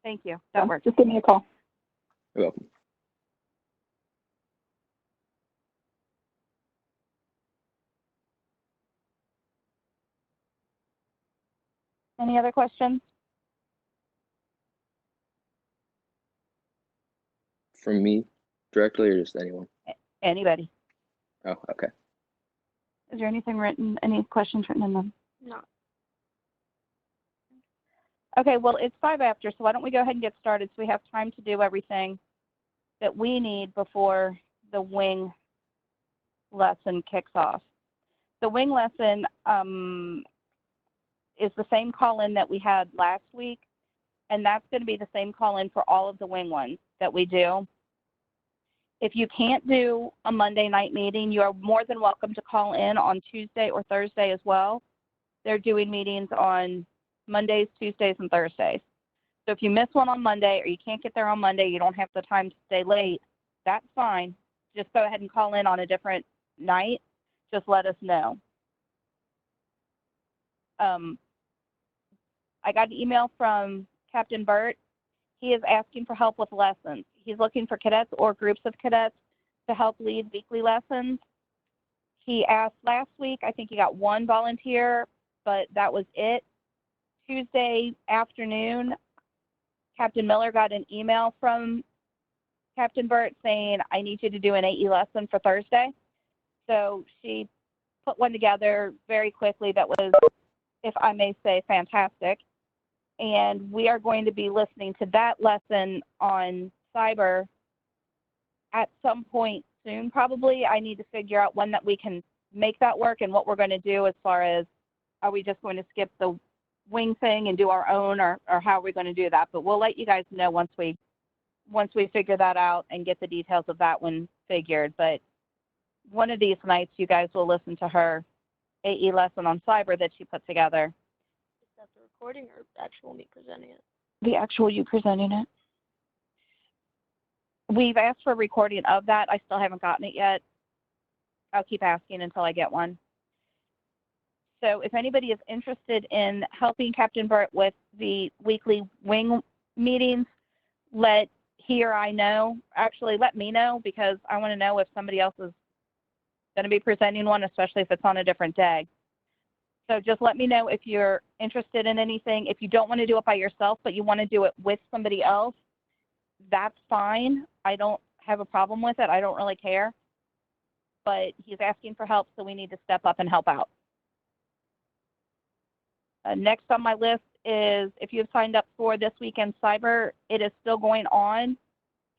Thank you. That works. Just give me a call. You're welcome. Any other questions? From me directly or just anyone? Anybody? Oh, okay. Is there anything written, any questions written in them? No. Okay, well, it's 5 after, so why don't we go ahead and get started so we have time to do everything that we need before the wing lesson kicks off. The wing lesson is the same call-in that we had last week, and that's going to be the same call-in for all of the wing ones that we do. If you can't do a Monday night meeting, you are more than welcome to call in on Tuesday or Thursday as well. They're doing meetings on Mondays, Tuesdays, and Thursdays. So if you miss one on Monday or you can't get there on Monday, you don't have the time to stay late, that's fine. Just go ahead and call in on a different night. Just let us know. I got an email from Captain Burt. He is asking for help with lessons. He's looking for cadets or groups of cadets to help lead weekly lessons. He asked last week, I think he got 1 volunteer, but that was it. Tuesday afternoon, Captain Miller got an email from Captain Burt saying, I need you to do an AE lesson for Thursday. So she put one together very quickly that was, if I may say, fantastic. And we are going to be listening to that lesson on cyber at some point soon, probably. I need to figure out when that we can make that work and what we're going to do as far as, are we just going to skip the wing thing and do our own, or how are we going to do that? But we'll let you guys know once we figure that out and get the details of that one figured. But one of these nights, you guys will listen to her AE lesson on cyber that she put together. Is that the recording or actual me presenting it? The actual you presenting it. We've asked for a recording of that. I still haven't gotten it yet. I'll keep asking until I get one. So if anybody is interested in helping Captain Burt with the weekly wing meetings, let he or I know. Actually, let me know, because I want to know if somebody else is going to be presenting one, especially if it's on a different day. So just let me know if you're interested in anything. If you don't want to do it by yourself, but you want to do it with somebody else, that's fine. I don't have a problem with it. I don't really care. But he's asking for help, so we need to step up and help out. Next on my list is, if you've signed up for this weekend cyber, it is still going on.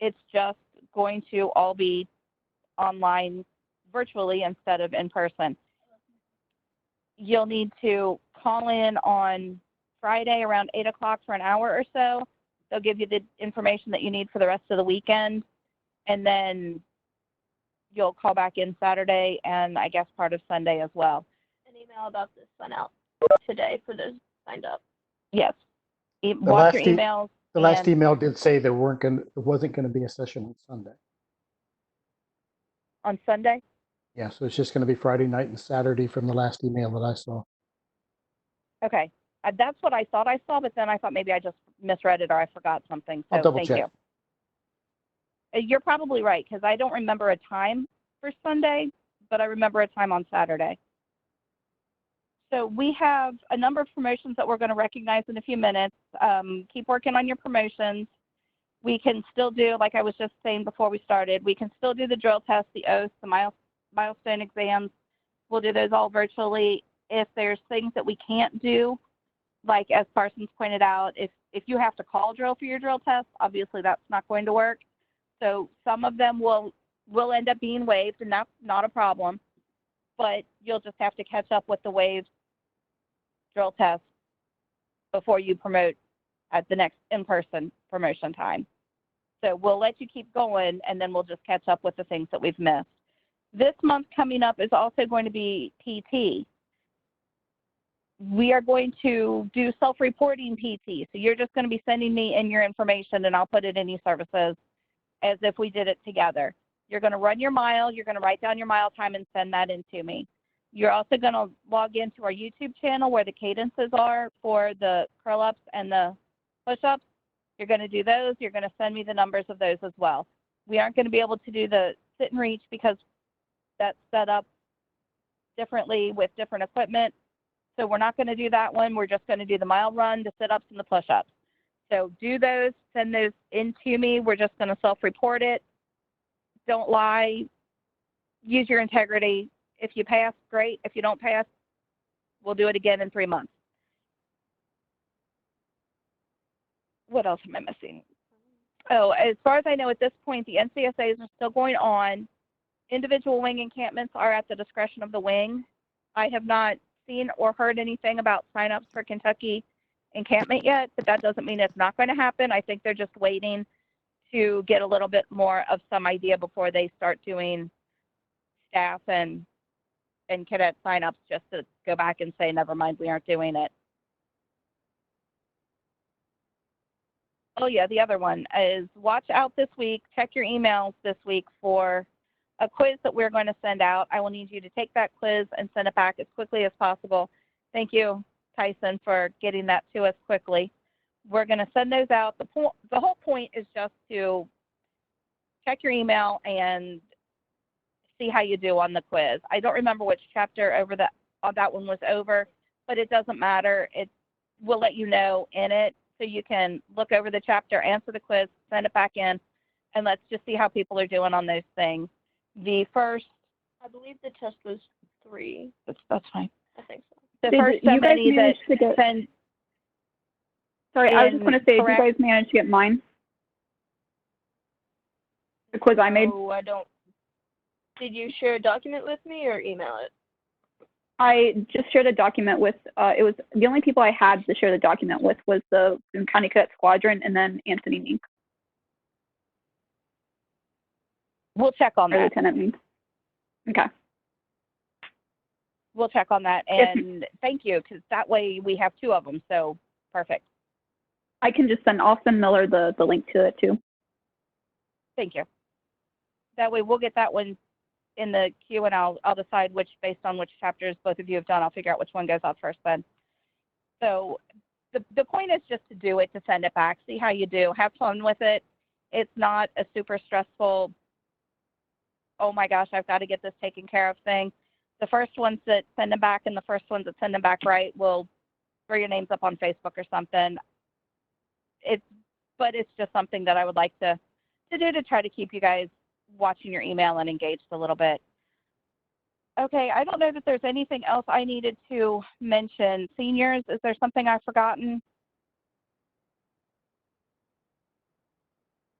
It's just going to all be online virtually instead of in person. You'll need to call in on Friday around 8 o'clock for an hour or so. They'll give you the information that you need for the rest of the weekend, and then you'll call back in Saturday and I guess part of Sunday as well. An email about this went out today for those signed up. Yes. Watch your emails. The last email did say there wasn't going to be a session on Sunday. On Sunday? Yeah, so it's just going to be Friday night and Saturday from the last email that I saw. Okay. That's what I thought I saw, but then I thought maybe I just misread it or I forgot something. So I'll double check. Thank you. You're probably right, because I don't remember a time for Sunday, but I remember a time on Saturday. So we have a number of promotions that we're going to recognize in a few minutes. Keep working on your promotions. We can still do, like I was just saying before we started, we can still do the drill test, the oaths, the milestone exams. We'll do those all virtually. If there's things that we can't do, like as Parsons pointed out, if you have to call drill for your drill test, obviously that's not going to work. So some of them will end up being waived, and that's not a problem. But you'll just have to catch up with the waived drill test before you promote at the next in-person promotion time. So we'll let you keep going, and then we'll just catch up with the things that we've missed. This month coming up is also going to be PT. We are going to do self-reporting PT. So you're just going to be sending me in your information, and I'll put it in eServices as if we did it together. You're going to run your mile. You're going to write down your mile time and send that in to me. You're also going to log into our YouTube channel where the cadences are for the curl-ups and the push-ups. You're going to do those. You're going to send me the numbers of those as well. We aren't going to be able to do the sit and reach because that's set up differently with different equipment. So we're not going to do that one. We're just going to do the mile run, the sit-ups, and the push-ups. So do those, send those in to me. We're just going to self-report it. Don't lie. Use your integrity. If you pass, great. If you don't pass, we'll do it again in 3 months. What else am I missing? Oh, as far as I know at this point, the NCSAs are still going on. Individual wing encampments are at the discretion of the wing. I have not seen or heard anything about signups for Kentucky encampment yet, but that doesn't mean it's not going to happen. I think they're just waiting to get a little bit more of some idea before they start doing staff and cadet signups, just to go back and say, never mind, we aren't doing it. Oh yeah, the other one is watch out this week, check your emails this week for a quiz that we're going to send out. I will need you to take that quiz and send it back as quickly as possible. Thank you, Tyson, for getting that to us quickly. We're going to send those out. The whole point is just to check your email and see how you do on the quiz. I don't remember which chapter that one was over, but it doesn't matter. We'll let you know in it, so you can look over the chapter, answer the quiz, send it back in, and let's just see how people are doing on those things. The first, I believe the test was 3. that's fine. I think so. The first so many that send. Sorry, I was just going to say, did you guys manage to get mine? The quiz I made? Oh, I don't. Did you share a document with me or email it? I just shared a document with, it was, the only people I had to share the document with was the County Cadet Squadron and then Anthony Mink. We'll check on that. Lieutenant Mink. Okay. We'll check on that, and thank you, because that way we have 2 of them, so perfect. I can just I'll send Miller the link to it too. Thank you. That way we'll get that one in the queue, and I'll decide which, based on which chapters both of you have done, I'll figure out which one goes out first then. So the point is just to do it, to send it back, see how you do, have fun with it. It's not a super stressful, oh my gosh, I've got to get this taken care of thing. The first ones that send them back and the first ones that send them back right will throw your names up on Facebook or something. But it's just something that I would like to do to try to keep you guys watching your email and engaged a little bit. Okay, I don't know that there's anything else I needed to mention. Seniors, is there something I've forgotten?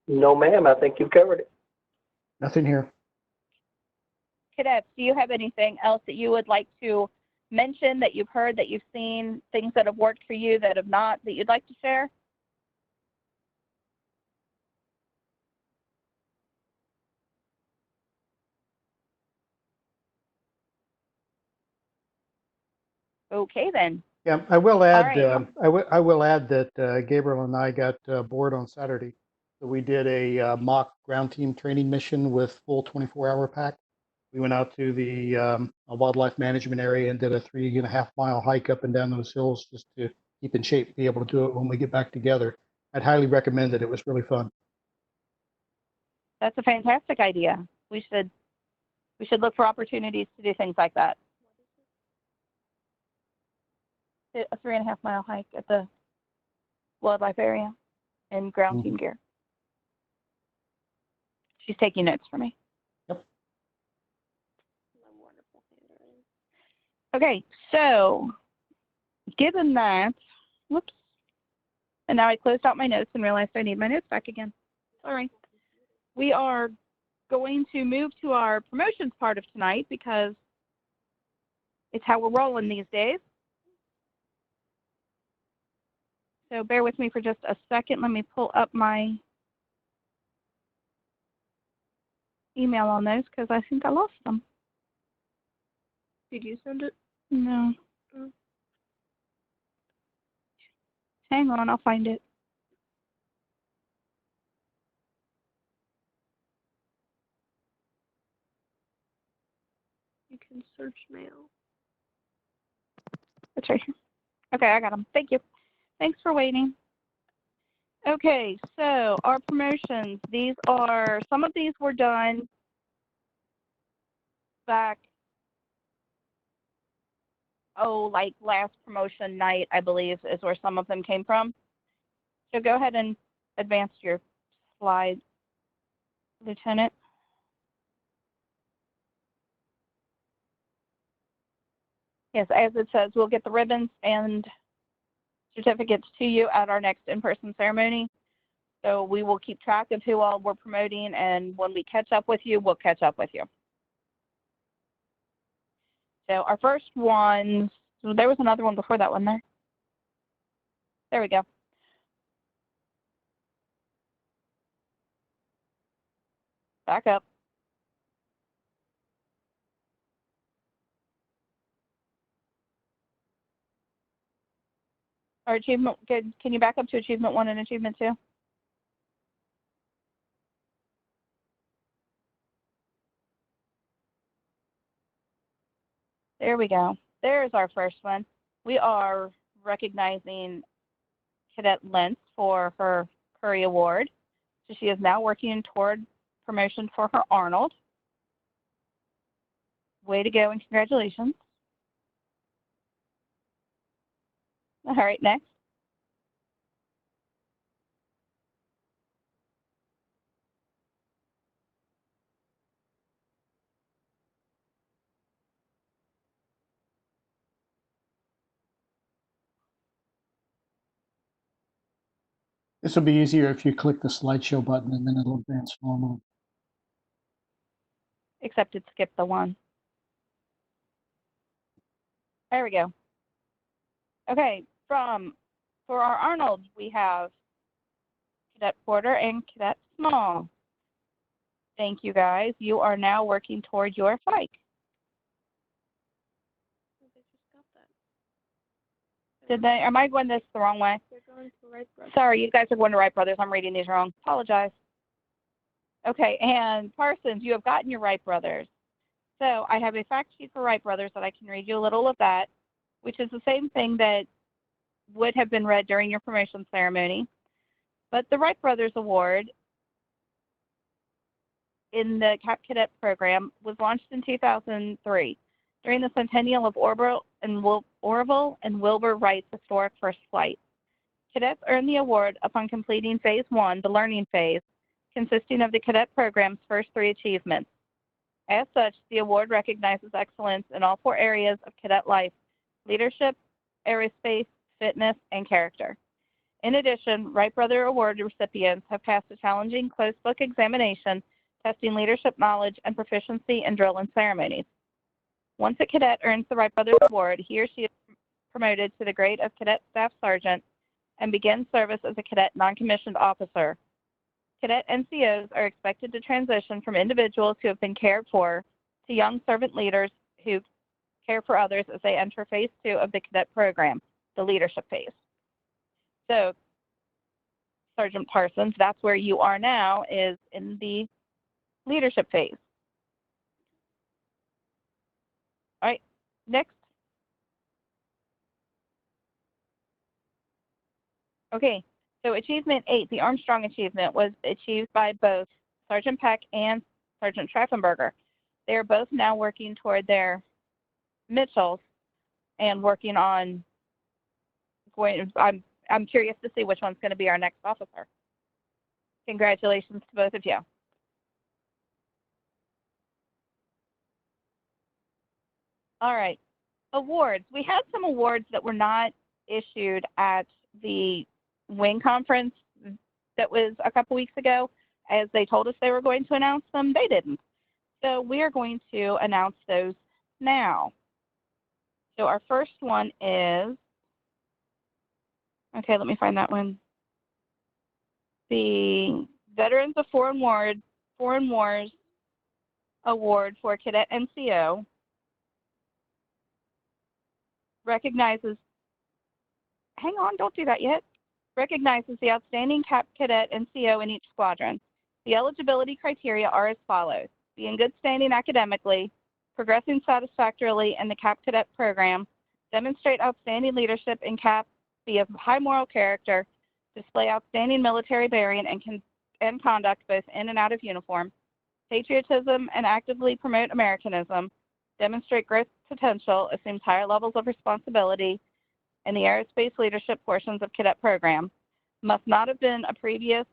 No, ma'am. I think you've covered it. Nothing here. Cadets, do you have anything else that you would like to mention, that you've heard, that you've seen, things that have worked for you, that have not, that you'd like to share? Okay, then. Yeah, I will add. right. I will add that Gabriel and I got bored on Saturday, so we did a mock ground team training mission with full 24-hour pack. We went out to the wildlife management area and did a 3.5 mile hike up and down those hills just to keep in shape, be able to do it when we get back together. I'd highly recommend it. It was really fun. That's a fantastic idea. We should look for opportunities to do things like that. A 3.5 mile hike at the wildlife area in ground team gear. She's taking notes for me. Yep. Okay, so given that, whoops, and now I closed out my notes and realized I need my notes back again. Sorry. We are going to move to our promotions part of tonight because it's how we're rolling these days. So bear with me for just a second. Let me pull up my email on those because I think I lost them. Did you send it? No. Hang on, I'll find it. You can search mail. It's right here. Okay, I got them. Thank you. Thanks for waiting. Okay, so our promotions, some of these were done back, like last promotion night, I believe, is where some of them came from. So go ahead and advance your slide, Lieutenant. Yes, as it says, we'll get the ribbons and certificates to you at our next in-person ceremony. So we will keep track of who all we're promoting, and when we catch up with you, we'll catch up with you. So our first one, so there was another one before that one there. There we go. Back up. Our achievement, good. Can you back up to achievement 1 and achievement 2? There we go. There's our first one. We are recognizing Cadet Lentz for her Curry Award. So she is now working toward promotion for her Arnold. Way to go and congratulations. All right, next. This will be easier if you click the slideshow button and then it'll advance normally. Except it skipped the one. There we go. Okay, for our Arnold, we have Cadet Porter and Cadet Small. Thank you, guys. You are now working toward your FIKE. Did they? Am I going this the wrong way? They're going to Wright Brothers. Sorry, you guys are going to Wright Brothers. I'm reading these wrong. Apologize. Okay, and Parsons, you have gotten your Wright Brothers. So I have a fact sheet for Wright Brothers that I can read you a little of that, which is the same thing that would have been read during your promotion ceremony. But the Wright Brothers Award in the Cap Cadet program was launched in 2003 during the centennial of Orville and Wilbur Wright's historic first flight. Cadets earn the award upon completing Phase 1, the learning phase, consisting of the cadet program's first 3 achievements. As such, the award recognizes excellence in all 4 areas of cadet life: leadership, aerospace, fitness, and character. In addition, Wright Brother Award recipients have passed a challenging closed book examination testing leadership knowledge and proficiency in drill and ceremonies. Once a cadet earns the Wright Brothers Award, he or she is promoted to the grade of Cadet Staff Sergeant and begins service as a Cadet Non-Commissioned Officer. Cadet NCOs are expected to transition from individuals who have been cared for to young servant leaders who care for others as they enter Phase 2 of the cadet program, the leadership phase. So, Sergeant Parsons, that's where you are now, is in the leadership phase. All right, next. Okay, so Achievement 8, the Armstrong Achievement, was achieved by both Sergeant Peck and Sergeant Schraffenberger. They are both now working toward their Mitchells and working on I'm curious to see which one's going to be our next officer. Congratulations to both of you. All right, awards. We had some awards that were not issued at the wing conference that was a couple weeks ago. As they told us they were going to announce them, they didn't. So we are going to announce those now. So our first one is, okay, let me find that one. The Veterans of Foreign Wars Award for Cadet NCO recognizes, hang on, don't do that yet, recognizes the outstanding Cap Cadet NCO in each squadron. The eligibility criteria are as follows: be in good standing academically, progressing satisfactorily in the Cap Cadet program, demonstrate outstanding leadership in Cap, be of high moral character, display outstanding military bearing and conduct both in and out of uniform, patriotism and actively promote Americanism, demonstrate growth potential, assumes higher levels of responsibility in the aerospace leadership portions of cadet program, must not have been a previous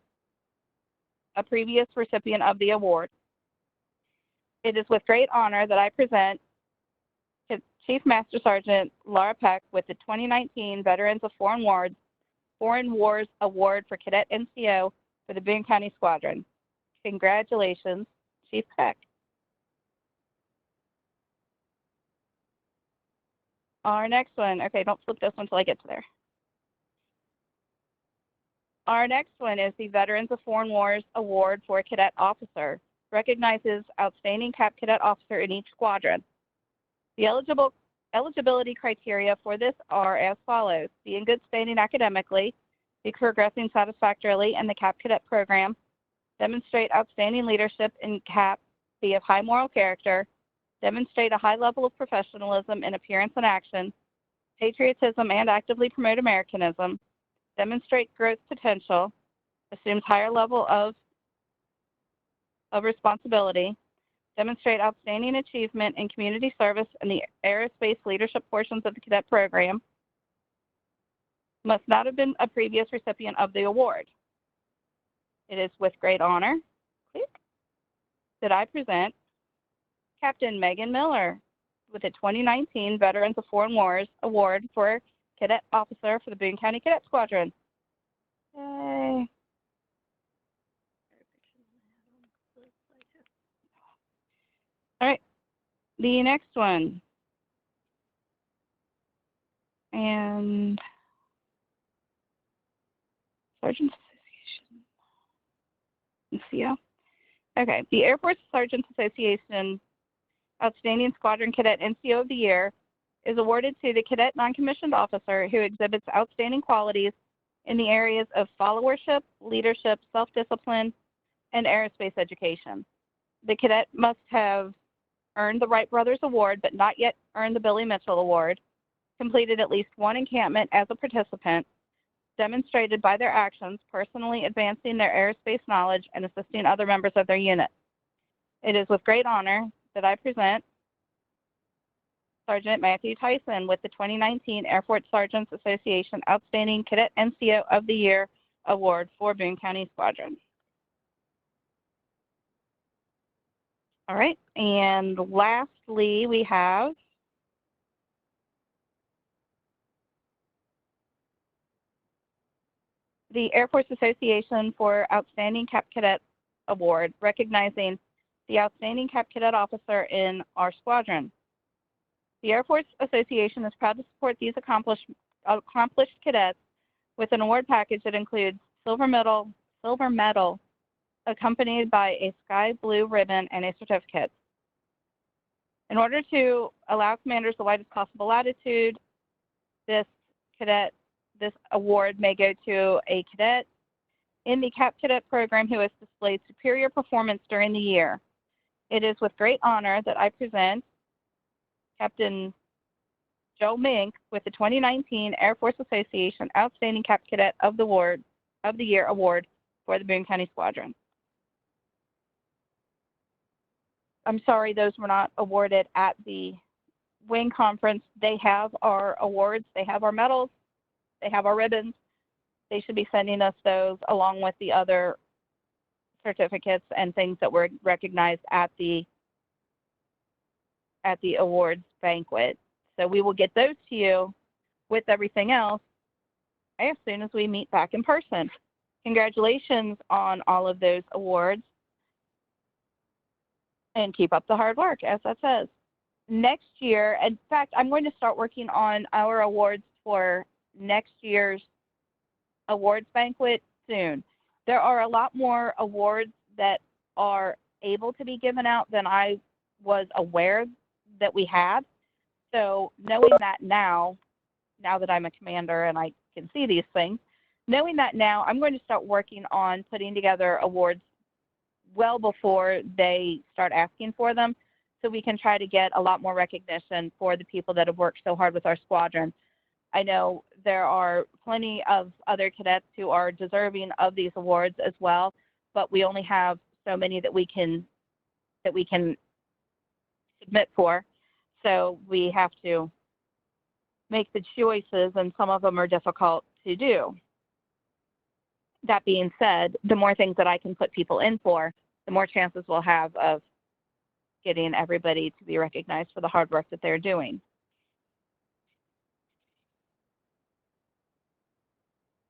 recipient of the award. It is with great honor that I present Chief Master Sergeant Laura Peck with the 2019 Veterans of Foreign Wars Award for Cadet NCO for the Boone County Squadron. Congratulations, Chief Peck. Our next one, okay, don't flip this one until I get to there. Our next one is the Veterans of Foreign Wars Award for a Cadet Officer. Recognizes outstanding Cap Cadet Officer in each squadron. The eligibility criteria for this are as follows: be in good standing academically, be progressing satisfactorily in the Cap Cadet program, demonstrate outstanding leadership in Cap, be of high moral character, demonstrate a high level of professionalism in appearance and action, patriotism and actively promote Americanism, demonstrate growth potential, assumes higher level of responsibility, demonstrate outstanding achievement in community service in the aerospace leadership portions of the cadet program, must not have been a previous recipient of the award. It is with great honor that I present Captain Megan Miller with the 2019 Veterans of Foreign Wars Award for Cadet Officer for the Boone County Cadet Squadron. Yay. All right, the next one. And Sergeants Association. NCO. Okay, the Air Force Sergeants Association Outstanding Squadron Cadet NCO of the Year is awarded to the cadet non-commissioned officer who exhibits outstanding qualities in the areas of followership, leadership, self-discipline, and aerospace education. The cadet must have earned the Wright Brothers Award but not yet earned the Billy Mitchell Award, completed at least one encampment as a participant, demonstrated by their actions personally advancing their aerospace knowledge and assisting other members of their unit. It is with great honor that I present Sergeant Matthew Tyson with the 2019 Air Force Sergeants Association Outstanding Cadet NCO of the Year Award for Boone County Squadron. All right, and lastly, we have the Air Force Association for Outstanding Cap Cadet Award, recognizing the outstanding Cap Cadet officer in our squadron. The Air Force Association is proud to support these accomplished cadets with an award package that includes silver medal accompanied by a sky blue ribbon and a certificate. In order to allow commanders the widest possible latitude, this award may go to a cadet in the Cap Cadet program who has displayed superior performance during the year. It is with great honor that I present Captain Joe Mink with the 2019 Air Force Association Outstanding Cap Cadet of the Year Award for the Boone County Squadron. I'm sorry those were not awarded at the wing conference. They have our awards, they have our medals, they have our ribbons. They should be sending us those along with the other certificates and things that were recognized at the awards banquet. So we will get those to you with everything else as soon as we meet back in person. Congratulations on all of those awards. And keep up the hard work, as that says. Next year, in fact, I'm going to start working on our awards for next year's awards banquet soon. There are a lot more awards that are able to be given out than I was aware that we had. So knowing that now that I'm a commander and I can see these things, knowing that now, I'm going to start working on putting together awards well before they start asking for them, so we can try to get a lot more recognition for the people that have worked so hard with our squadron. I know there are plenty of other cadets who are deserving of these awards as well, but we only have so many that we can submit for. So we have to make the choices, and some of them are difficult to do. That being said, the more things that I can put people in for, the more chances we'll have of getting everybody to be recognized for the hard work that they're doing.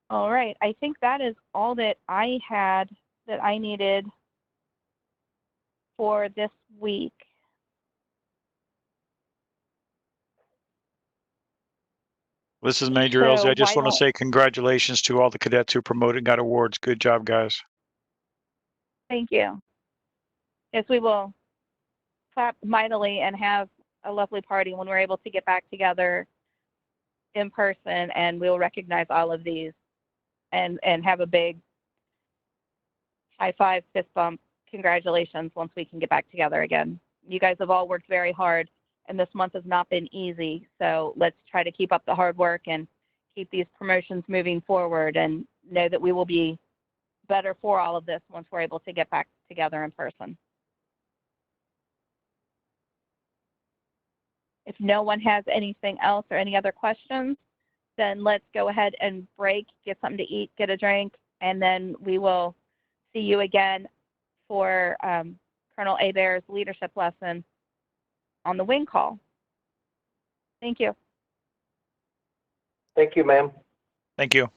All right, I think that is all that I had that I needed for this week. This is Major So Elsie. I just why want to don't- say congratulations to all the cadets who promoted and got awards. Good job, guys. Thank you. Yes, we will clap mightily and have a lovely party when we're able to get back together in person, and we'll recognize all of these and have a big high five, fist bump, congratulations once we can get back together again. You guys have all worked very hard, and this month has not been easy, so let's try to keep up the hard work and keep these promotions moving forward, and know that we will be better for all of this once we're able to get back together in person. If no one has anything else or any other questions, then let's go ahead and break, get something to eat, get a drink, and then we will see you again for Colonel Abair's leadership lesson on the wing call. Thank you. Thank you, ma'am. Thank you.